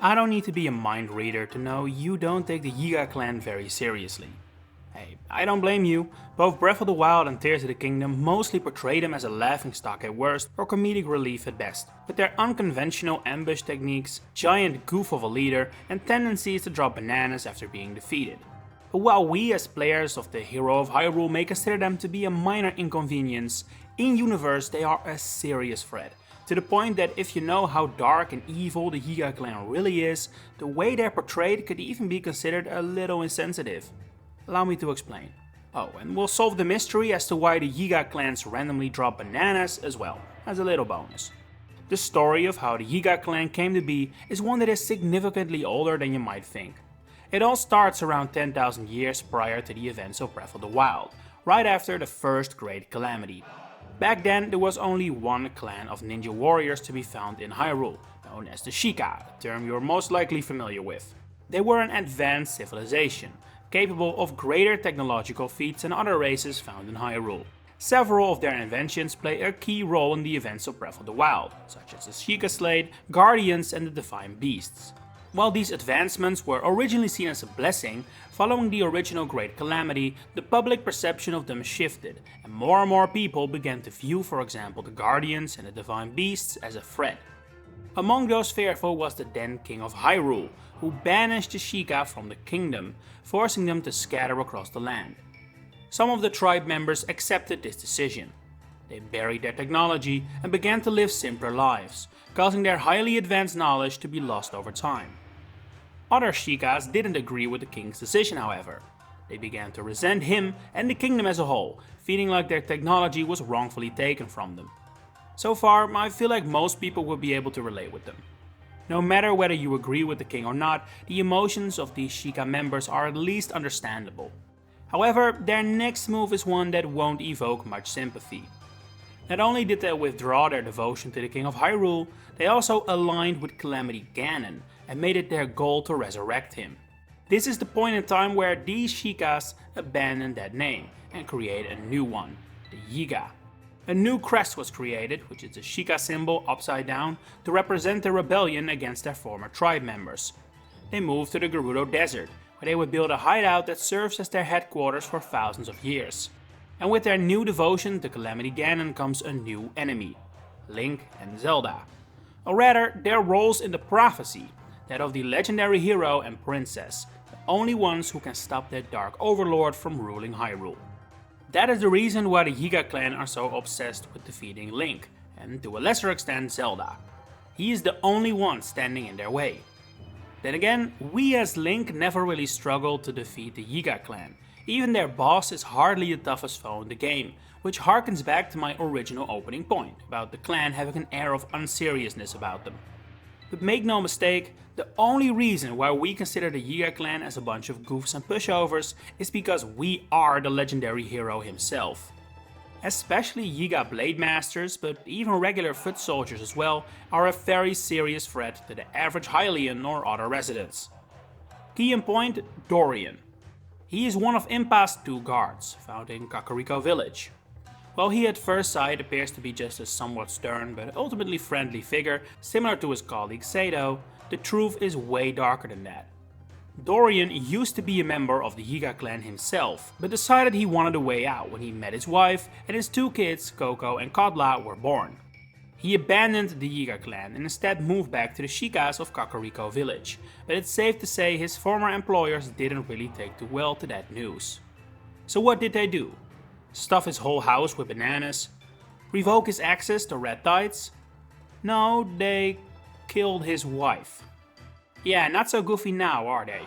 I don't need to be a mind reader to know you don't take the Yiga Clan very seriously. Hey, I don't blame you. Both Breath of the Wild and Tears of the Kingdom mostly portray them as a laughingstock at worst or comedic relief at best, with their unconventional ambush techniques, giant goof of a leader, and tendencies to drop bananas after being defeated. But while we as players of the Hero of Hyrule may consider them to be a minor inconvenience, in universe they are a serious threat, to the point that if you know how dark and evil the Yiga Clan really is, the way they're portrayed could even be considered a little insensitive. Allow me to explain. Oh, and we'll solve the mystery as to why the Yiga clans randomly drop bananas as well, as a little bonus. The story of how the Yiga clan came to be is one that is significantly older than you might think. It all starts around 10,000 years prior to the events of Breath of the Wild, right after the first Great Calamity. Back then there was only one clan of ninja warriors to be found in Hyrule, known as the Sheikah, a term you're most likely familiar with. They were an advanced civilization, capable of greater technological feats than other races found in Hyrule. Several of their inventions play a key role in the events of Breath of the Wild, such as the Sheikah Slate, Guardians and the Divine Beasts. While these advancements were originally seen as a blessing, following the original Great Calamity, the public perception of them shifted, and more people began to view, for example, the Guardians and the Divine Beasts as a threat. Among those fearful was the then King of Hyrule, who banished the Sheikah from the kingdom, forcing them to scatter across the land. Some of the tribe members accepted this decision. They buried their technology and began to live simpler lives, causing their highly advanced knowledge to be lost over time. Other Sheikahs didn't agree with the king's decision, however. They began to resent him and the kingdom as a whole, feeling like their technology was wrongfully taken from them. So far, I feel like most people will be able to relate with them. No matter whether you agree with the king or not, the emotions of these Sheikah members are at least understandable. However, their next move is one that won't evoke much sympathy. Not only did they withdraw their devotion to the King of Hyrule, they also aligned with Calamity Ganon and made it their goal to resurrect him. This is the point in time where these Sheikahs abandon that name and create a new one, the Yiga. A new crest was created, which is the Sheikah symbol upside down, to represent the rebellion against their former tribe members. They moved to the Gerudo Desert, where they would build a hideout that serves as their headquarters for thousands of years. And with their new devotion to Calamity Ganon comes a new enemy, Link and Zelda. Or rather, their roles in the prophecy, that of the legendary hero and princess, the only ones who can stop that dark overlord from ruling Hyrule. That is the reason why the Yiga clan are so obsessed with defeating Link, and to a lesser extent Zelda. He is the only one standing in their way. Then again, we as Link never really struggled to defeat the Yiga clan. Even their boss is hardly the toughest foe in the game, which harkens back to my original opening point, about the clan having an air of unseriousness about them. But make no mistake, the only reason why we consider the Yiga clan as a bunch of goofs and pushovers is because we are the legendary hero himself. Especially Yiga Blade Masters, but even regular foot soldiers as well, are a very serious threat to the average Hylian or other residents. Key in point, Dorian. He is one of Impa's 2 guards, found in Kakariko Village. While he at first sight appears to be just a somewhat stern but ultimately friendly figure, similar to his colleague Sado, the truth is way darker than that. Dorian used to be a member of the Yiga clan himself, but decided he wanted a way out when he met his wife and his 2 kids, Coco and Kodla, were born. He abandoned the Yiga clan and instead moved back to the Sheikahs of Kakariko Village, but it's safe to say his former employers didn't really take too well to that news. So what did they do? Stuff his whole house with bananas? Revoke his access to red tides? No, they killed his wife. Yeah, not so goofy now, are they?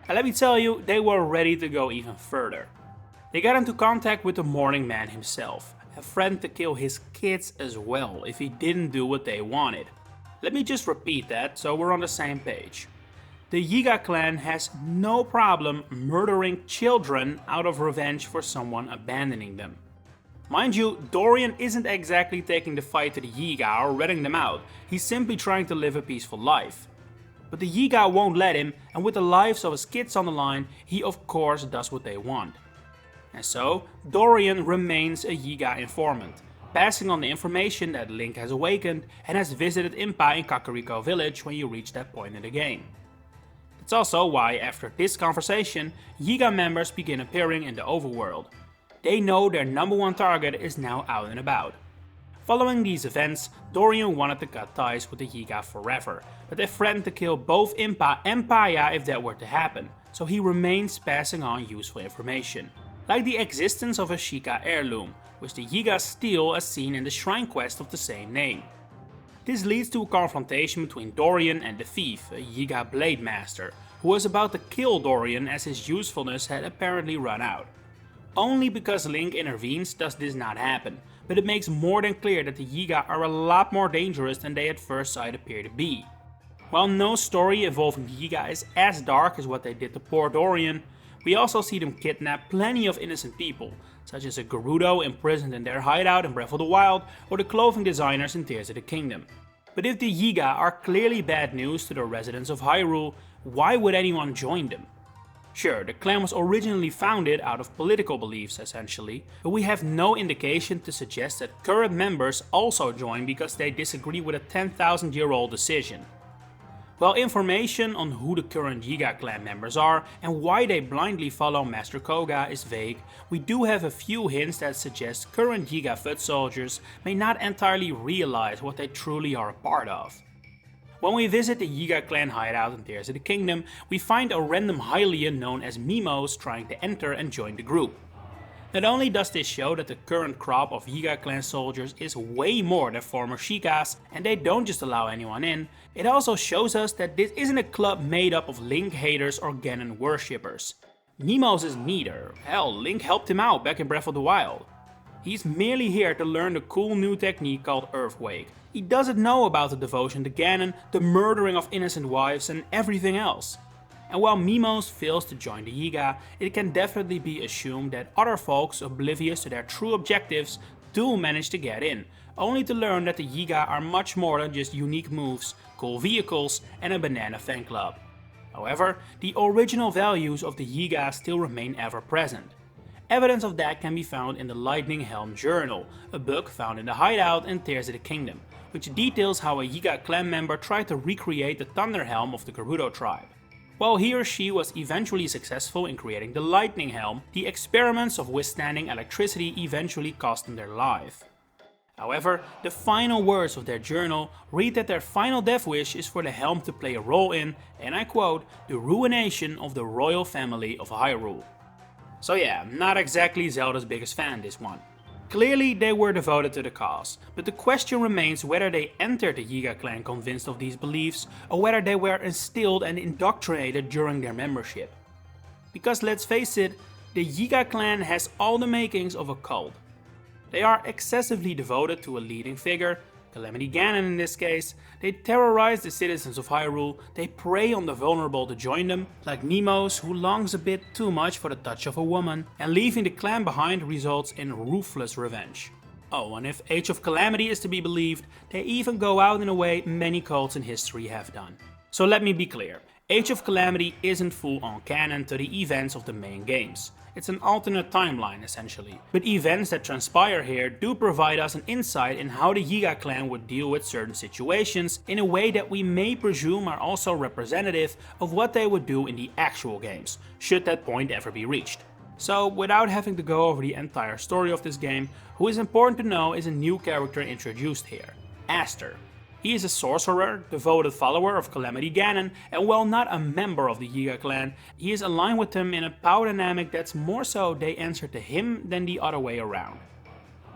And let me tell you, they were ready to go even further. They got into contact with the Morning Man himself, a friend to kill his kids as well if he didn't do what they wanted. Let me just repeat that so we're on the same page. The Yiga clan has no problem murdering children out of revenge for someone abandoning them. Mind you, Dorian isn't exactly taking the fight to the Yiga or ratting them out, he's simply trying to live a peaceful life. But the Yiga won't let him, and with the lives of his kids on the line, he of course does what they want. And so, Dorian remains a Yiga informant, passing on the information that Link has awakened and has visited Impa in Kakariko village when you reach that point in the game. That's also why after this conversation, Yiga members begin appearing in the overworld. They know their number one target is now out and about. Following these events, Dorian wanted to cut ties with the Yiga forever, but they threatened to kill both Impa and Paya if that were to happen, so he remains passing on useful information, like the existence of a Sheikah heirloom, which the Yiga steal as seen in the shrine quest of the same name. This leads to a confrontation between Dorian and the thief, a Yiga blade master, who was about to kill Dorian as his usefulness had apparently run out. Only because Link intervenes does this not happen, but it makes more than clear that the Yiga are a lot more dangerous than they at first sight appear to be. While no story involving the Yiga is as dark as what they did to poor Dorian, we also see them kidnap plenty of innocent people, such as a Gerudo imprisoned in their hideout in Breath of the Wild or the clothing designers in Tears of the Kingdom. But if the Yiga are clearly bad news to the residents of Hyrule, why would anyone join them? Sure, the clan was originally founded out of political beliefs essentially, but we have no indication to suggest that current members also join because they disagree with a 10,000-year-old decision. While information on who the current Yiga Clan members are and why they blindly follow Master Koga is vague, we do have a few hints that suggest current Yiga foot soldiers may not entirely realize what they truly are a part of. When we visit the Yiga Clan hideout in Tears of the Kingdom, we find a random Hylian known as Mimos trying to enter and join the group. Not only does this show that the current crop of Yiga Clan soldiers is way more than former Sheikahs and they don't just allow anyone in, it also shows us that this isn't a club made up of Link haters or Ganon worshippers. Mimos is neither. Hell, Link helped him out back in Breath of the Wild. He's merely here to learn the cool new technique called Earthquake. He doesn't know about the devotion to Ganon, the murdering of innocent wives and everything else. And while Mimos fails to join the Yiga, it can definitely be assumed that other folks oblivious to their true objectives do manage to get in, only to learn that the Yiga are much more than just unique moves, cool vehicles and a banana fan club. However, the original values of the Yiga still remain ever present. Evidence of that can be found in the Lightning Helm Journal, a book found in the hideout in Tears of the Kingdom, which details how a Yiga clan member tried to recreate the Thunder Helm of the Gerudo tribe. While he or she was eventually successful in creating the Lightning Helm, the experiments of withstanding electricity eventually cost them their life. However, the final words of their journal read that their final death wish is for the helm to play a role in, and I quote, the ruination of the royal family of Hyrule. So yeah, not exactly Zelda's biggest fan, this one. Clearly they were devoted to the cause, but the question remains whether they entered the Yiga clan convinced of these beliefs or whether they were instilled and indoctrinated during their membership. Because let's face it, the Yiga clan has all the makings of a cult. They are excessively devoted to a leading figure, Calamity Ganon in this case, they terrorize the citizens of Hyrule, they prey on the vulnerable to join them, like Mimos who longs a bit too much for the touch of a woman, and leaving the clan behind results in ruthless revenge. Oh, and if Age of Calamity is to be believed, they even go out in a way many cults in history have done. So let me be clear, Age of Calamity isn't full on canon to the events of the main games. It's an alternate timeline essentially, but events that transpire here do provide us an insight in how the Yiga clan would deal with certain situations in a way that we may presume are also representative of what they would do in the actual games, should that point ever be reached. So without having to go over the entire story of this game, who is important to know is a new character introduced here, Aster. He is a sorcerer, devoted follower of Calamity Ganon, and while not a member of the Yiga clan, he is aligned with them in a power dynamic that's more so they answer to him than the other way around.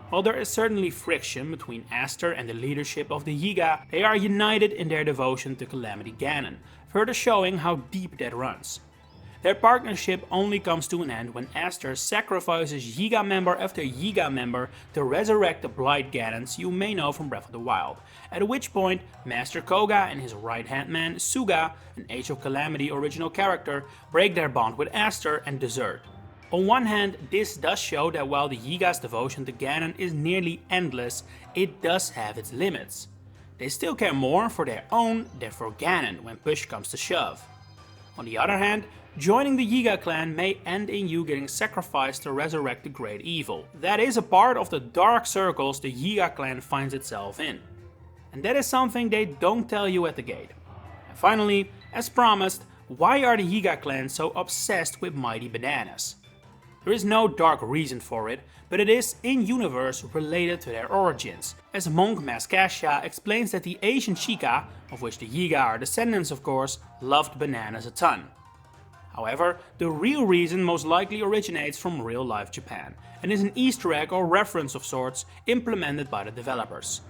While there is certainly friction between Aster and the leadership of the Yiga, they are united in their devotion to Calamity Ganon, further showing how deep that runs. Their partnership only comes to an end when Aster sacrifices Yiga member after Yiga member to resurrect the Blight Ganons you may know from Breath of the Wild, at which point Master Koga and his right-hand man Suga, an Age of Calamity original character, break their bond with Aster and desert. On one hand, this does show that while the Yiga's devotion to Ganon is nearly endless, it does have its limits. They still care more for their own than for Ganon when push comes to shove. On the other hand, joining the Yiga clan may end in you getting sacrificed to resurrect the great evil. That is a part of the dark circles the Yiga clan finds itself in. And that is something they don't tell you at the gate. And finally, as promised, why are the Yiga clan so obsessed with mighty bananas? There is no dark reason for it, but it is in-universe related to their origins, as monk Maskasha explains that the Asian Sheikah, of which the Yiga are descendants of course, loved bananas a ton. However, the real reason most likely originates from real-life Japan, and is an Easter egg or reference of sorts implemented by the developers.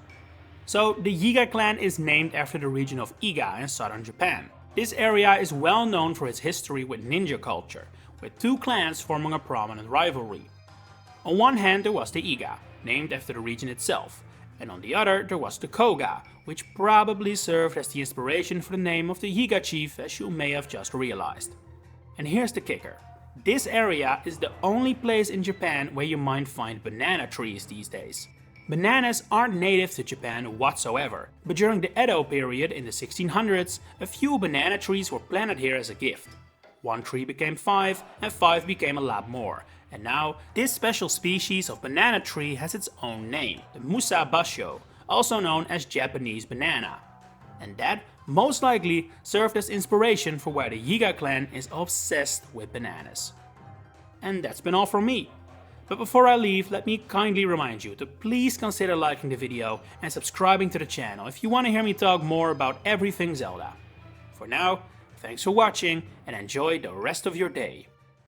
So, the Yiga clan is named after the region of Iga in southern Japan. This area is well known for its history with ninja culture, with two clans forming a prominent rivalry. On one hand there was the Iga, named after the region itself, and on the other there was the Koga, which probably served as the inspiration for the name of the Yiga chief, as you may have just realized. And here's the kicker. This area is the only place in Japan where you might find banana trees these days. Bananas aren't native to Japan whatsoever, but during the Edo period in the 1600s, a few banana trees were planted here as a gift. One tree became 5, and 5 became a lot more, and now this special species of banana tree has its own name, the Musa Basho, also known as Japanese banana. And that most likely served as inspiration for why the Yiga clan is obsessed with bananas. And that's been all from me. But before I leave, let me kindly remind you to please consider liking the video and subscribing to the channel if you want to hear me talk more about everything Zelda. For now, thanks for watching and enjoy the rest of your day.